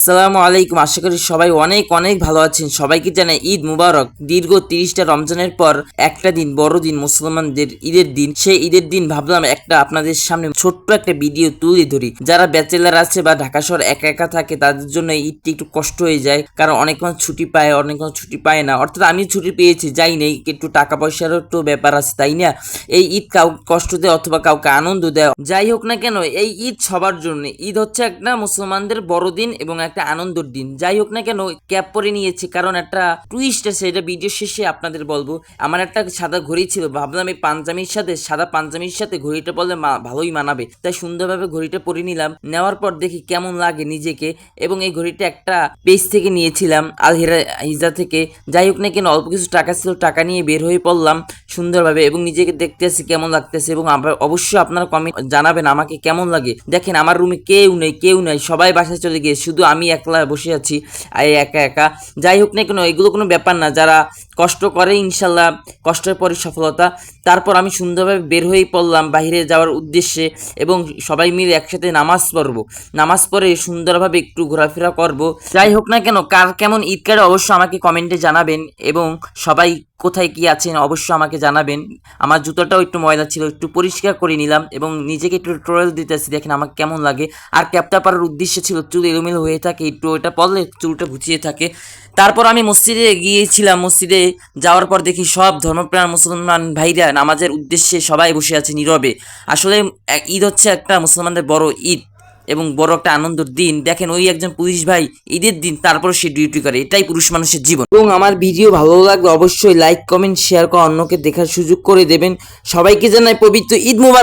আসসালামু আলাইকুম। আশা করি সবাই অনেক অনেক ভালো আছেন। সবাইকে জানাই ঈদ মুবারক। দীর্ঘ 30টা রমজানের পর একটা দিন, বড় দিন, মুসলমানদের ঈদের দিন। সেই ঈদের দিন ভাবলাম আপনাদের সামনে ছোট্ট একটা ভিডিও তুলে ধরি। যারা ব্যাচেলার আছে বা ঢাকা শহর একা একা থাকে তাদের জন্য ঈদটি একটু কষ্ট হয়ে যায়, কারণ অনেক মানুষ ছুটি পায়, অনেক মানুষ ছুটি পায় না। অর্থাৎ আমি ছুটি পেয়েছি, যাই নেই, একটু টাকা পয়সারও একটু ব্যাপার আছে, তাই না? এই ঈদ কাউকে কষ্ট দেয় অথবা কাউকে আনন্দ দেয়, যাই হোক না কেন, এই ঈদ সবার জন্য। ঈদ হচ্ছে একটা মুসলমানদের বড় দিন এবং একটা আনন্দের দিন। যাই হোক না কেন, ক্যাপ পরে নিয়েছি কারণ একটা টুইস্ট আছে, এটা ভিডিও শেষে আপনাদের বলবো। আমার একটা সাদা ঘড়ি ছিল, ভাবলাম এই পাঞ্জাবির সাথে, সাদা পাঞ্জাবির সাথে ঘড়িটা পরলে ভালোই মানাবে, তাই সুন্দরভাবে ঘড়িটা পরে নিলাম। নেওয়ার পর দেখি কেমন লাগে নিজেকে। এবং এই ঘড়িটা একটা পেজ থেকে নিয়েছিলাম, আল হিজা থেকে। যাই হোক না কেন, অল্প কিছু টাকা ছিল, টাকা নিয়ে বের হয়ে পড়লাম সুন্দরভাবে, এবং নিজেকে দেখতেছি কেমন লাগতেছে। এবং অবশ্যই আপনারা কমেন্ট জানাবেন আমাকে কেমন লাগে। দেখেন, আমার রুমে কেউ নেই, সবাই বাসায় চলে গিয়ে, শুধু আমি একলা বসে আছি একা একা। যাই হোক না কেন, এগুলো কোনো ব্যাপার না, যারা কষ্ট করে ইনশাল্লাহ কষ্টের পরে সফলতা। তারপর আমি সুন্দরভাবে বের হয়ে পড়লাম বাইরে যাওয়ার উদ্দেশ্যে, এবং সবাই মিলে একসাথে নামাজ পড়বো। নামাজ পড়ে সুন্দরভাবে একটু ঘোরাফেরা করব। যাই হোক না কেন, কার কেমন ঈদ কাটে অবশ্যই আমাকে কমেন্টে জানাবেন, এবং সবাই কোথায় কি আছেন অবশ্যই আমাকে জানাবেন। আমার জুতোটাও একটু ময়লা ছিল, একটু পরিষ্কার করে নিলাম, এবং নিজেকে একটু টোয়েল দিতেছি, দেখেন আমাকে কেমন লাগে। আর ক্যাপটা পরার উদ্দেশ্য ছিল, চুল এলোমেলো হয়ে থাকে, একটু ওইটা পরলে চুলটা ঘুচিয়ে থাকে। তারপর আমি মসজিদে গিয়েছিলাম। মসজিদে যাওয়ার পর দেখি সব ধর্মপ্রাণ মুসলমান ভাইরা নামাজের উদ্দেশ্যে সবাই বসে আছে নীরবে। আসলে ঈদ হচ্ছে একটা মুসলমানদের বড় ঈদ এবং বড় একটা আনন্দের দিন। দেখেন, ওই একজন পুলিশ ভাই ঈদের দিন তারপর সে ডিউটি করে, এটাই পুরুষ মানুষের জীবন। এবং আমার ভিডিও ভালো লাগলে অবশ্যই লাইক, কমেন্ট, শেয়ার করে অন্যকে দেখার সুযোগ করে দেবেন। সবাইকে জানাই পবিত্র ঈদ মুবারক।